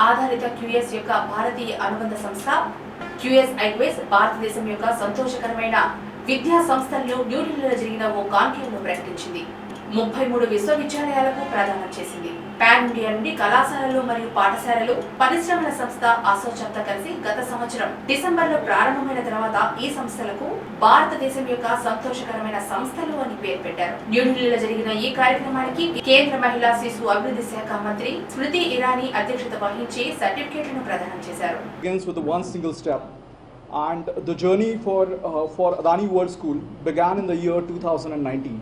ఆధారిత క్యూఎస్ యొక్క భారతీయ అనుబంధ సంస్థ క్యూఎస్ ఐక్వేస్ భారతదేశం యొక్క సంతోషకరమైన విద్యా సంస్థలను న్యూఢిల్లీలో జరిగిన ఓ కాన్క్లేవ్లో ప్రకటించింది. 33 విశ్వవిద్యాలయాలకు ప్రదానం చేసింది. పాన్ ఇండియా నుండి కళాశాలలు మరియు పాఠశాలలు, పరిశ్రమల సంస్థ అసోచాప్తో కలిసి గత సంవత్సరం డిసెంబర్లో ప్రారంభమైన తర్వాత ఈ సంస్థలకు భారతదేశం యొక్క సంతోషకరమైన సంస్థలు అని పేరు పెట్టారు. న్యూఢిల్లీలో జరిగిన ఈ కార్యక్రమానికి కేంద్ర మహిళా శిశు అభివృద్ధి శాఖ మంత్రి స్మృతి ఇరానీ అధ్యక్షత వహించి సర్టిఫికేట్లను ప్రదానం చేశారు. And the journey for Adani World School began in the year 2019.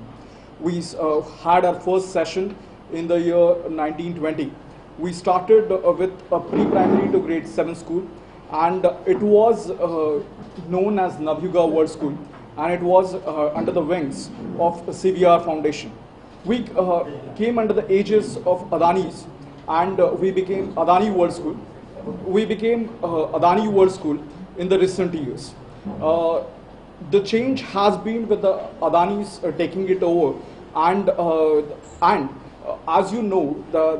We had our first session in the year 1920. We started with a pre-primary to grade 7 school, and it was known as Navyuga World School, and it was under the wings of CVR Foundation. We came under the aegis of Adani's, and we became Adani World School. We became Adani World School in the recent years. The change has been with the Adanis taking it over, and as you know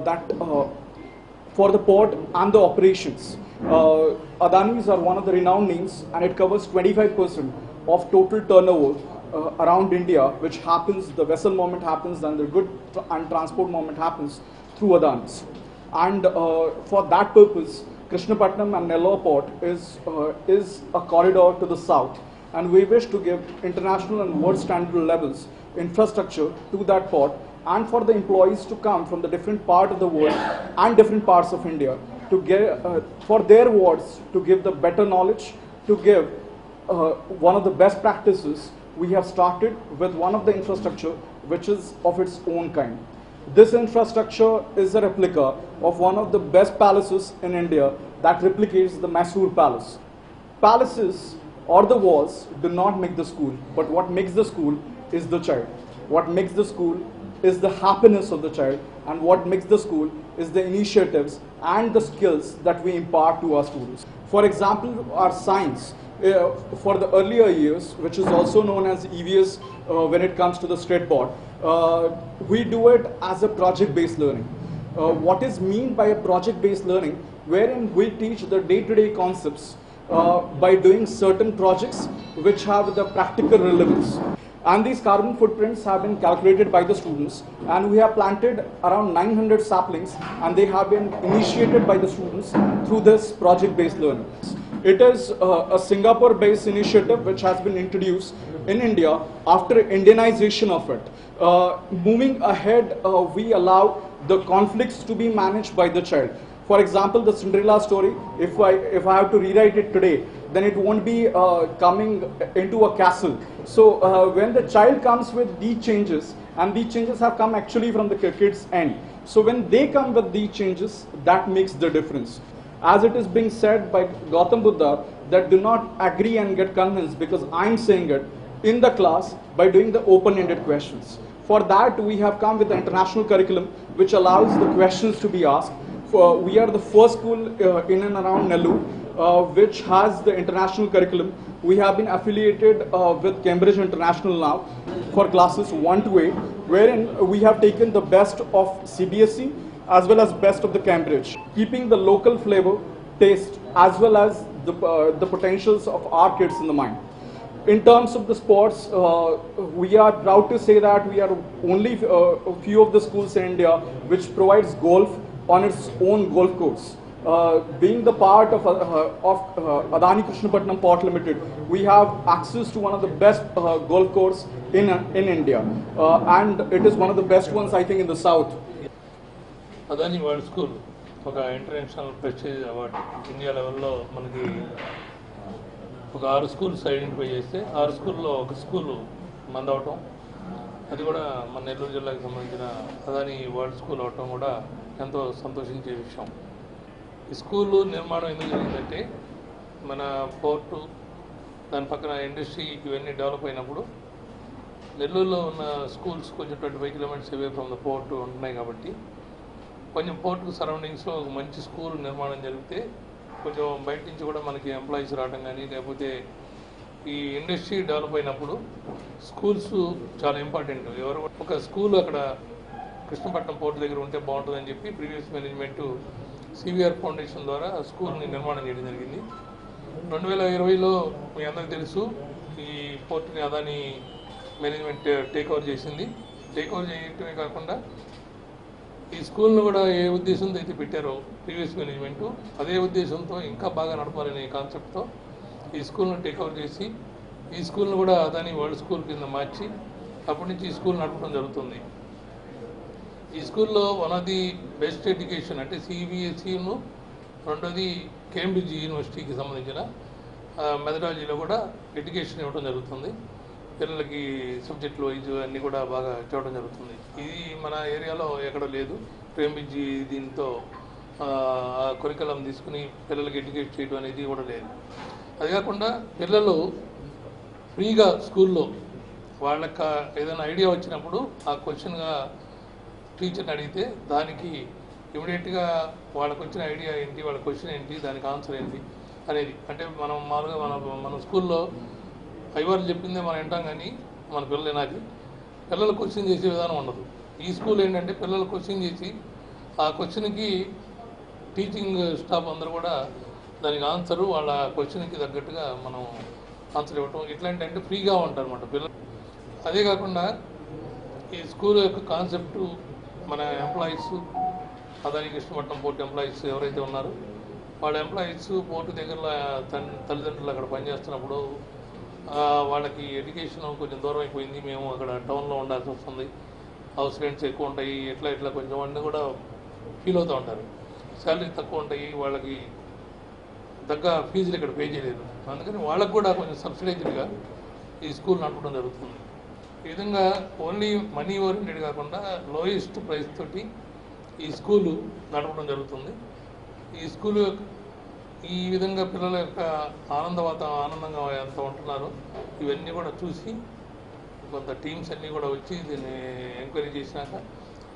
that for the port and the operations, Adanis are one of the renowned names, and it covers 25% of total turnover around India, which happens, the vessel movement happens, and the good and transport movement happens through Adanis. And for that purpose, Krishnapatnam and Nellore port is a corridor to the south, and we wish to give international and world standard levels infrastructure to that port, and for the employees to come from the different part of the world and different parts of India to get for their wards to give the better knowledge, to give one of the best practices. We have started with one of the infrastructure which is of its own kind. This infrastructure is a replica of one of the best palaces in India that replicates the Mysore Palace. Palaces or the walls do not make the school, but what makes the school is the child. What makes the school is the happiness of the child, and what makes the school is the initiatives and the skills that we impart to our students. For example, our science for the earlier years, which is also known as EVS when it comes to the state board, we do it as a project-based learning. What is meant by a project-based learning, wherein we teach the day-to-day concepts by doing certain projects which have the practical relevance. And these carbon footprints have been calculated by the students, and we have planted around 900 saplings, and they have been initiated by the students through this project-based learning. It is a Singapore-based initiative which has been introduced in India after Indianization of it. Moving ahead, we allow the conflicts to be managed by the child. For example, the Cinderella story, if I have to rewrite it today, then it won't be coming into a castle. So when the child comes with these changes, and these changes have come actually from the kids' end. So when they come with these changes, that makes the difference. As it is being said by Gautam Buddha, that do not agree and get convinced because I'm saying it in the class by doing the open-ended questions. For that, we have come with the international curriculum, which allows the questions to be asked. We are the first school in and around Nellore which has the international curriculum. We have been affiliated with Cambridge International now for classes 1 to 8, wherein we have taken the best of CBSE as well as best of the Cambridge, keeping the local flavor, taste, as well as the potentials of our kids in the mind. In terms of the sports, we are proud to say that we are only a few of the schools in India which provides golf on its own golf course. Being the part of Adani Krishnapatnam Port Limited, we have access to one of the best golf course in India, and it is one of the best ones, I think, in the south. Adani World School ఒక international prestige award India లెవెల్లో మనకి ఒక 6 schools identify చేస్తే 6 స్కూల్లో ఒక school మందవటం, అది కూడా మన నెల్లూరు జిల్లాకి సంబంధించిన అదాని వరల్డ్ స్కూల్ అవటం కూడా ఎంతో సంతోషించే విషయం. ఈ స్కూలు నిర్మాణం ఎందుకు జరిగిందంటే మన పోర్టు దాని పక్కన ఇండస్ట్రీ ఇవన్నీ డెవలప్ అయినప్పుడు నెల్లూరులో ఉన్న స్కూల్స్ కొంచెం 25 kilometres away from the port ఉంటున్నాయి కాబట్టి కొంచెం పోర్టుకు సరౌండింగ్స్లో ఒక మంచి స్కూల్ నిర్మాణం జరిగితే కొంచెం బయట నుంచి కూడా మనకి ఎంప్లాయీస్ రావడం కానీ లేకపోతే ఈ ఇండస్ట్రీ డెవలప్ అయినప్పుడు స్కూల్స్ చాలా ఇంపార్టెంట్. ఎవరు ఒక స్కూల్ అక్కడ కృష్ణపట్నం పోర్టు దగ్గర ఉంటే బాగుంటుందని చెప్పి ప్రీవియస్ మేనేజ్మెంటు సివిఆర్ ఫౌండేషన్ ద్వారా స్కూల్ని నిర్మాణం చేయడం జరిగింది. 2020లో మీ అందరికీ తెలుసు, ఈ పోర్టుని అదాని మేనేజ్మెంట్ టేక్ ఓవర్ చేసింది. టేక్ ఓవర్ చేయటమే కాకుండా ఈ స్కూల్ను కూడా ఏ ఉద్దేశంతో అయితే పెట్టారో ప్రీవియస్ మేనేజ్మెంటు, అదే ఉద్దేశంతో ఇంకా బాగా నడపాలనే కాన్సెప్ట్తో ఈ స్కూల్ను టేక్ ఓవర్ చేసి ఈ స్కూల్ను కూడా అదాని వరల్డ్ స్కూల్ కింద మార్చి అప్పటి నుంచి ఈ స్కూల్ నడపడం జరుగుతుంది. ఈ స్కూల్లో one of the best education అంటే సిబిఎస్ఈను, రెండోది కేంబ్రిడ్జ్ యూనివర్సిటీకి సంబంధించిన మెథడాలజీలో కూడా ఎడ్యుకేషన్ ఇవ్వడం జరుగుతుంది. పిల్లలకి సబ్జెక్టులు వైజ్ అన్నీ కూడా బాగా చూడడం జరుగుతుంది. ఇది మన ఏరియాలో ఎక్కడో లేదు. కేంబ్రిడ్జ్ దీంతో కరికులం తీసుకుని పిల్లలకి ఎడ్యుకేట్ చేయడం అనేది కూడా లేదు. అది కాకుండా పిల్లలు ఫ్రీగా స్కూల్లో వాళ్ళకి ఏదైనా ఐడియా వచ్చినప్పుడు ఆ క్వశ్చన్గా టీచర్ని అడిగితే దానికి ఇమీడియట్గా వాళ్ళకు వచ్చిన ఐడియా ఏంటి, వాళ్ళ క్వశ్చన్ ఏంటి, దానికి ఆన్సర్ ఏంటి అనేది. అంటే మనం మామూలుగా మన స్కూల్లో అయ్యవారు చెప్పిందే మనం వింటాం, కానీ మన పిల్లలు వినాలి. పిల్లలు క్వశ్చన్ చేసే విధానం ఉండదు. ఈ స్కూల్ ఏంటంటే పిల్లలు క్వశ్చన్ చేసి ఆ క్వశ్చన్కి టీచింగ్ స్టాఫ్ అందరూ కూడా దానికి ఆన్సరు వాళ్ళ క్వశ్చన్కి తగ్గట్టుగా మనం ఆన్సర్ ఇవ్వటం, ఇట్లాంటి అంటే ఫ్రీగా ఉంటారు అన్నమాట పిల్లలు. అదే కాకుండా ఈ స్కూల్ యొక్క కాన్సెప్టు మన employees, Adani Krishnapatnam port employees ఎవరైతే ఉన్నారో వాళ్ళ ఎంప్లాయీస్ పోర్టు దగ్గర తల్లిదండ్రులు అక్కడ పనిచేస్తున్నప్పుడు వాళ్ళకి ఎడ్యుకేషన్ కొంచెం దూరం అయిపోయింది, మేము అక్కడ టౌన్లో ఉండాల్సి వస్తుంది, హౌస్ రెంట్స్ ఎక్కువ ఉంటాయి, ఇట్లా కొంచెం అన్నీ కూడా ఫీల్ అవుతూ ఉంటారు. శాలరీ తక్కువ ఉంటాయి, వాళ్ళకి తగ్గ ఫీజులు ఇక్కడ పే చేయలేదు. అందుకని వాళ్ళకు కూడా కొంచెం సబ్సిడైజ్డ్గా ఈ స్కూల్ నడపడం జరుగుతుంది. ఈ విధంగా ఓన్లీ మనీ ఓరియంటెడ్ కాకుండా లోయెస్ట్ ప్రైస్ తోటి ఈ స్కూలు నడపడం జరుగుతుంది. ఈ స్కూలు ఈ విధంగా పిల్లల యొక్క ఆనందంగా ఎంత ఉంటున్నారో ఇవన్నీ కూడా చూసి కొంత టీమ్స్ అన్నీ కూడా వచ్చి దీన్ని ఎంక్వైరీ చేసినాక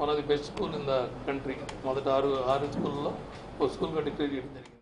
one of the best school in the country, మొదట 6 స్కూల్లో ఒక స్కూల్గా డిక్లేర్ చేయడం జరిగింది.